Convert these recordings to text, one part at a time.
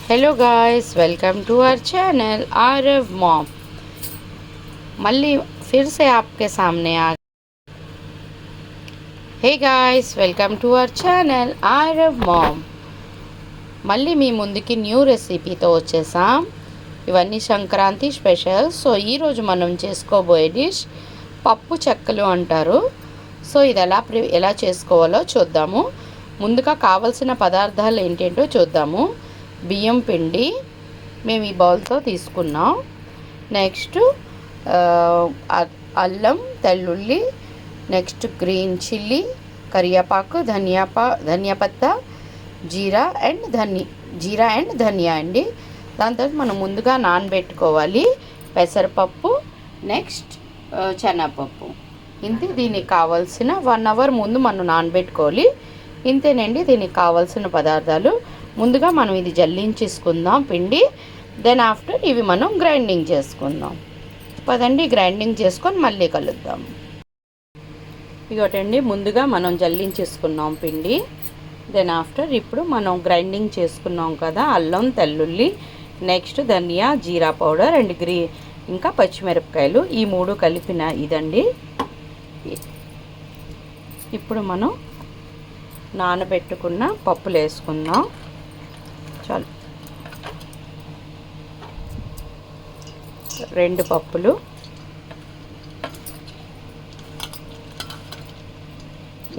Hello guys, welcome to our channel Aarav mom. मल्ली फिर से आपके सामने आ हे guys, welcome to our channel Aarav mom. మళ్ళీ మీ ముందుకి న్యూ రెసిపీతో వచ్చేసాం। ఇవన్నీ సంక్రాంతి స్పెషల్। సో ఈరోజు మనం చేసుకోబోయే డిష్ పప్పు చెక్కలు అంటారు। సో ఇది ఎలా చేసుకోవాలో చూద్దాము। ముందుగా కావాల్సిన పదార్థాలు ఏంటేంటో చూద్దాము। బియ్యం పిండి మేము ఈ బౌల్తో తీసుకున్నాం। నెక్స్ట్ అల్లం, తెల్లుల్లి, నెక్స్ట్ గ్రీన్ చిల్లీ, కరివేపాకు, ధనియా పత్తా, జీరా అండ్ ధనియా అండి। దాని తర్వాత మనం ముందుగా నానబెట్టుకోవాలి పెసరపప్పు, నెక్స్ట్ శనగపప్పు। ఇంతే, దీనికి కావాల్సిన 1 అవర్ ముందు మనం నానబెట్టుకోవాలి। ఇంతేనండి దీనికి కావాల్సిన పదార్థాలు। ముందుగా మనం ఇది జల్లించేసుకుందాం పిండి, దెన్ ఆఫ్టర్ ఇవి మనం గ్రైండింగ్ చేసుకుందాం। పదండి గ్రైండింగ్ చేసుకొని మళ్ళీ కలుద్దాం। ఇదొకటండి, ముందుగా మనం జల్లించేసుకున్నాం పిండి, దెన్ ఆఫ్టర్ ఇప్పుడు మనం గ్రైండింగ్ చేసుకున్నాం కదా అల్లం, తెల్లుల్లి, నెక్స్ట్ ధనియా, జీరా పౌడర్ అండ్ ఇంకా పచ్చిమిరపకాయలు, ఈ 3 కలిపిన ఇదండి। ఇప్పుడు మనం నానబెట్టుకున్న పప్పులు వేసుకుందాం। చాలు, 2 పప్పులు,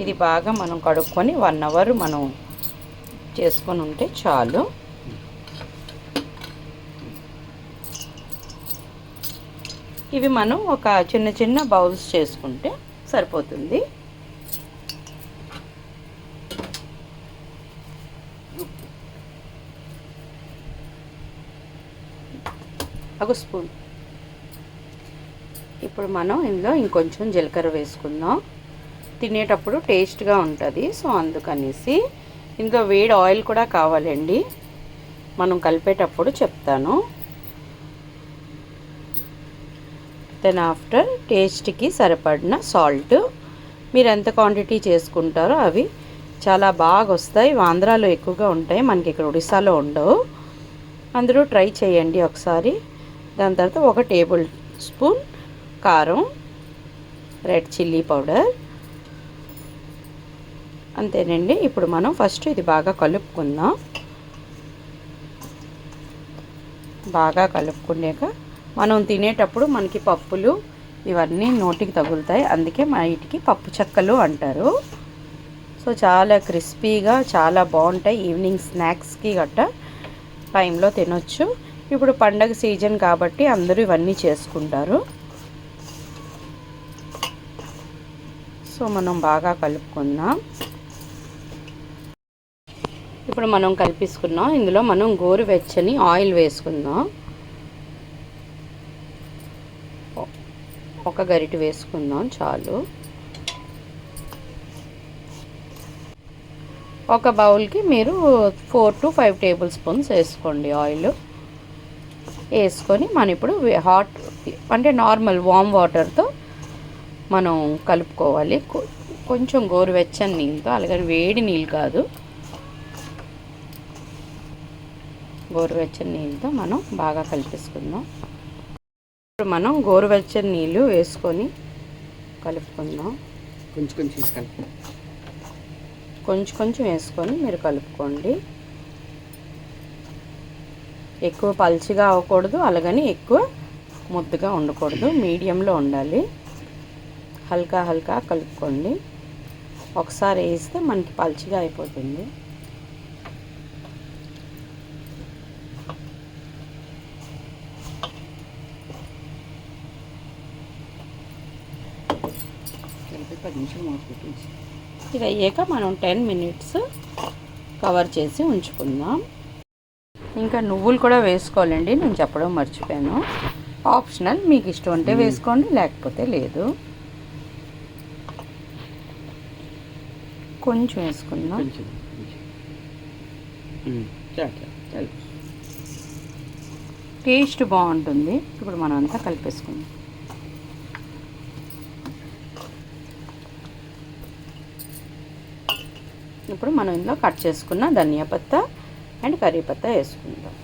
ఇది బాగా మనం కడుక్కొని 1 అవర్ మనం చేసుకొని ఉంటే చాలు। ఇవి మనం ఒక చిన్న బౌల్స్ చేసుకుంటే సరిపోతుంది। ఒక స్పూన్। ఇప్పుడు మనం ఇందులో ఇంకొంచెం జీలకర్ర వేసుకుందాం, తినేటప్పుడు టేస్ట్గా ఉంటుంది। సో అందుకనేసి ఇందులో వేడి ఆయిల్ కూడా కావాలండి, మనం కలిపేటప్పుడు చెప్తాను। దెన్ ఆఫ్టర్ టేస్ట్కి సరిపడిన సాల్ట్, మీరు ఎంత క్వాంటిటీ చేసుకుంటారో అవి చాలా బాగా వస్తాయి। ఆంధ్రాలో ఎక్కువగా ఉంటాయి, మనకి ఇక్కడ ఒడిశాలో ఉండవు। అందరూ ట్రై చేయండి ఒకసారి। దాని తర్వాత 1 టేబుల్ స్పూన్ కారం, రెడ్ చిల్లీ పౌడర్, అంతేనండి। ఇప్పుడు మనం ఫస్ట్ ఇది బాగా కలుపుకుందాం। బాగా కలుపుకున్నాక మనం తినేటప్పుడు మనకి పప్పులు ఇవన్నీ నోటికి తగులుతాయి, అందుకే వీటికి పప్పు చెక్కలు అంటారు। సో చాలా క్రిస్పీగా చాలా బాగుంటాయి, ఈవినింగ్ స్నాక్స్కి గట్రా టైంలో తినొచ్చు। ఇప్పుడు పండగ సీజన్ కాబట్టి అందరూ ఇవన్నీ చేసుకుంటారు। సో మనం బాగా కలుపుకుందాం। ఇప్పుడు మనం కలిపేసుకున్నాం, ఇందులో మనం గోరువెచ్చని ఆయిల్ వేసుకుందాం। 1 గరిటె వేసుకుందాం చాలు। ఒక బౌల్కి మీరు 4 to 5 టేబుల్ స్పూన్స్ వేసుకోండి ఆయిల్ వేసుకొని మనం ఇప్పుడు హాట్ అంటే నార్మల్ వామ్ వాటర్తో మనం కలుపుకోవాలి। కొంచెం గోరువెచ్చని నీళ్ళతో, అలాగే వేడి నీళ్ళు కాదు, గోరువెచ్చని నీళ్ళతో మనం బాగా కలిపేసుకుందాం। ఇప్పుడు మనం గోరువెచ్చని నీళ్ళు వేసుకొని కలుపుకుందాం। కొంచెం వేసుకొని మీరు కలుపుకోండి। ఎక్కువ పల్చిగా అవ్వకూడదు, అలాగని ఎక్కువ ముద్దగా ఉండకూడదు, మీడియంలో ఉండాలి। హల్కా కలుపుకోండి, ఒకసారి వేస్తే మనకి పల్చిగా అయిపోతుంది। ఇది అయ్యాక మనం 10 మినిట్స్ కవర్ చేసి ఉంచుకుందాం। ఇంకా నువ్వులు కూడా వేసుకోవాలండి, నేను చెప్పడం మర్చిపోయాను, ఆప్షనల్, మీకు ఇష్టం ఉంటే వేసుకోండి లేకపోతే లేదు। కొంచెం వేసుకుందాం, టేస్ట్ బాగుంటుంది। ఇప్పుడు మనం అంతా కలిపేసుకుందాం। ఇప్పుడు మనం ఇందులో కట్ చేసుకున్న ధనియా పత్తా, అండ్ కరివేపత్తా వేసుకుందాం.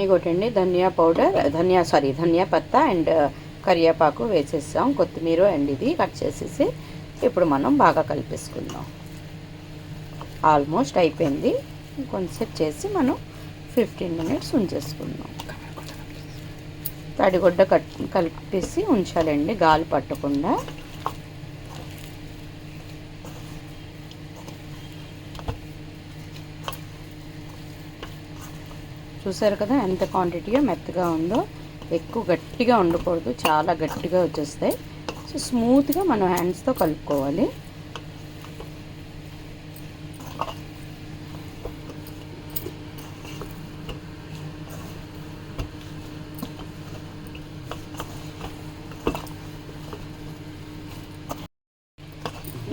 ఇంకోటండి ధనియా పౌడర్, ధనియా పత్తా అండ్ కరివేపాకు వేసేసాం, కొత్తిమీర అండ్ ఇది కట్ చేసేసి ఇప్పుడు మనం బాగా కలిపేసుకుందాం. ఆల్మోస్ట్ అయిపోయింది. కొంచెంసేపు చేసి మనం 15 minutes ఉంచేసుకుందాం. తడిగుడ్డ కలిపేసి ఉంచాలండి, గాలి పట్టకుండా. చూసారు కదా ఎంత క్వాంటిటీగా మెత్తగా ఉందో. ఎక్కువ గట్టిగా ఉండకూడదు, చాలా గట్టిగా వచ్చేస్తాయి. సో స్మూత్గా మనం హ్యాండ్స్తో కలుపుకోవాలి.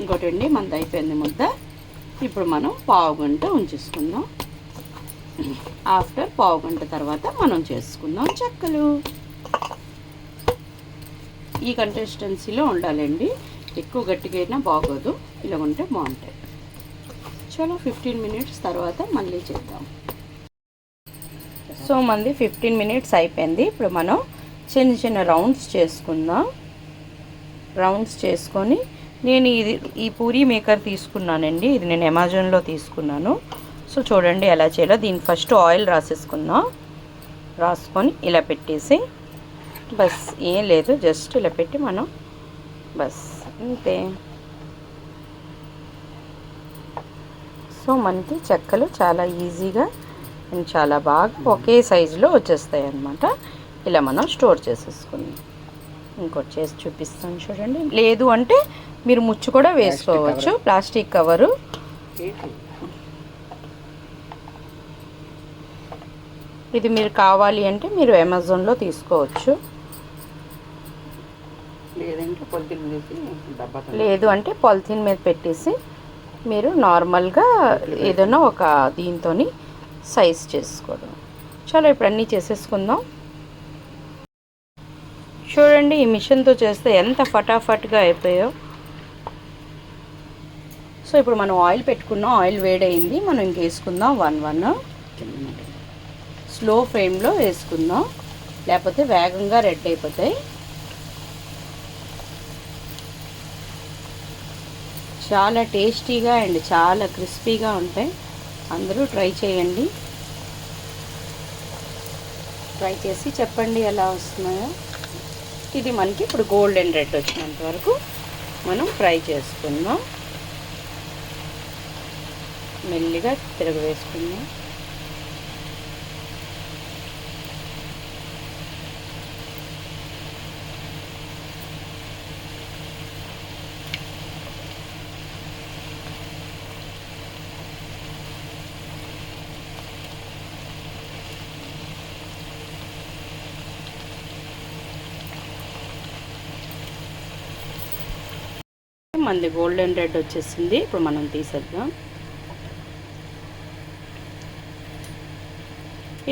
ఇంకోటండి మనది అయిపోయింది ముద్ద. ఇప్పుడు మనం పావుగంట ఉంచేసుకుందాం. ఆఫ్టర్ పావుగంట తర్వాత మనం చేసుకుందాం చెక్కలు. ఈ కన్సిస్టెన్సీలో ఉండాలండి, ఎక్కువ గట్టిగా అయినా బాగోదు, ఇలా ఉంటే బాగుంటాయి. చలో 15 minutes తర్వాత మళ్ళీ చేద్దాం. సో మనది 15 minutes అయిపోయింది. ఇప్పుడు మనం చిన్న చిన్న రౌండ్స్ చేసుకుందాం. రౌండ్స్ చేసుకొని నేను ఈ పూరీ మేకర్ తీసుకున్నానండి. ఇది నేను అమెజాన్లో తీసుకున్నాను. సో చూడండి ఎలా చేయాలో. దీనికి ఫస్ట్ ఆయిల్ రాసేసుకుందాం. రాసుకొని ఇలా పెట్టేసి బస్ ఏం లేదు, జస్ట్ ఇలా పెట్టి మనం బస్ అంతే. సో మనకి చెక్కలు చాలా ఈజీగా అండ్ చాలా బాగా ఒకే సైజులో వచ్చేస్తాయి అన్నమాట. ఇలా మనం స్టోర్ చేసేసుకుందాం. ఇంకోటి చేసి చూపిస్తాను చూడండి. లేదు అంటే మీరు ముచ్చు కూడా వేసుకోవచ్చు, ప్లాస్టిక్ కవరు. ఇది మీరు కావాలి అంటే మీరు అమెజాన్లో తీసుకోవచ్చు, లేదు అంటే పాలిథిన్ మీద పెట్టేసి మీరు నార్మల్గా ఏదైనా ఒక దీంతో సైజ్ చేసుకోవడం. చాలా ఇప్పుడు అన్నీ చేసేసుకుందాం. చూడండి ఈ మిషన్తో చేస్తే ఎంత ఫటాఫట్గా అయిపోయాయో. సో ఇప్పుడు మనం ఆయిల్ పెట్టుకున్నాం, ఆయిల్ వేడైంది. మనం ఇంక వేసుకుందాం 1 స్లో ఫ్లేమ్లో వేసుకుందాం, లేకపోతే వేగంగా రెడ్ అయిపోతాయి. చాలా టేస్టీగా అండ్ చాలా క్రిస్పీగా ఉంటాయి. అందరూ ట్రై చేయండి. ట్రై చేసి చెప్పండి ఎలా వస్తున్నాయో. ఇది మనకి ఇప్పుడు గోల్డెన్ రెడ్ వచ్చినంత వరకు మనం ఫ్రై చేసుకుందాం. మెల్లిగా తిరగవేసుకుందాం. మనది గోల్డెన్ రెడ్ వచ్చేసింది. ఇప్పుడు మనం తీసేద్దాం.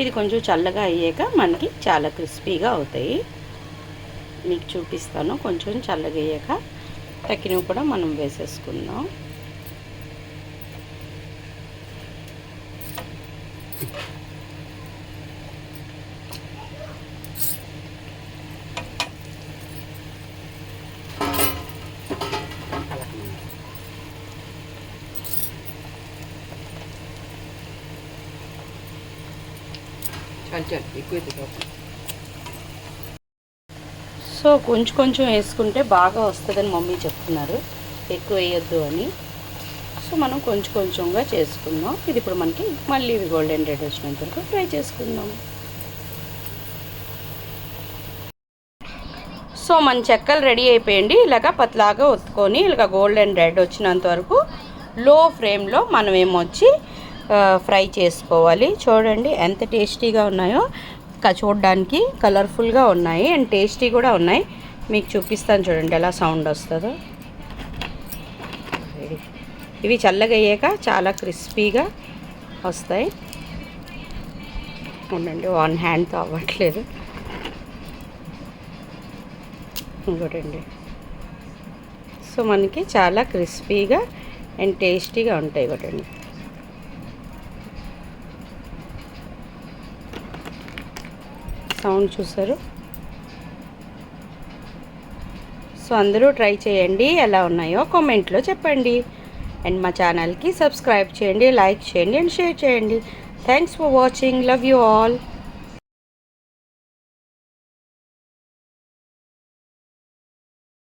ఇది కొంచెం చల్లగా అయ్యాక మనకి చాలా క్రిస్పీగా అవుతాయి. మీకు చూపిస్తాను. కొంచెం చల్లగా అయ్యాక తక్కినవి కూడా మనం వేసేసుకుందాం. సో కొంచెం కొంచెం వేసుకుంటే బాగా వస్తుందని మమ్మీ చెప్తున్నారు, ఎక్కువ వేయొద్దు అని. సో మనం కొంచెం కొంచెంగా చేసుకుందాం. ఇది ఇప్పుడు మనకి మళ్ళీ గోల్డెన్ రెడ్ వచ్చినంత వరకు ఫ్రై చేసుకుందాం. సో మన చెక్కలు రెడీ అయిపోయింది. ఇలాగ పతలాగా ఒత్తుకొని ఇలాగ గోల్డెన్ రెడ్ వచ్చినంత వరకు లో ఫ్లేమ్లో మనం ఏమొచ్చి ఫ్రై చేసుకోవాలి. చూడండి ఎంత టేస్టీగా ఉన్నాయో. చూడడానికి కలర్ఫుల్గా ఉన్నాయి అండ్ టేస్టీ కూడా ఉన్నాయి. మీకు చూపిస్తాను చూడండి ఎలా సౌండ్ వస్తుందో. ఇవి చల్లగా అయ్యాక చాలా క్రిస్పీగా వస్తాయి. ఉండండి, 1 హ్యాండ్తో అవ్వట్లేదు. ఇంకోటండి. సో మనకి చాలా క్రిస్పీగా అండ్ టేస్టీగా ఉంటాయి. ఒకటండి సౌండ్ చూసారు. సో అందరూ ట్రై చేయండి, ఎలా ఉన్నాయో కామెంట్లో చెప్పండి. అండ్ మా ఛానల్కి సబ్స్క్రైబ్ చేయండి, లైక్ చేయండి అండ్ షేర్ చేయండి. Thanks for watching. Love you all.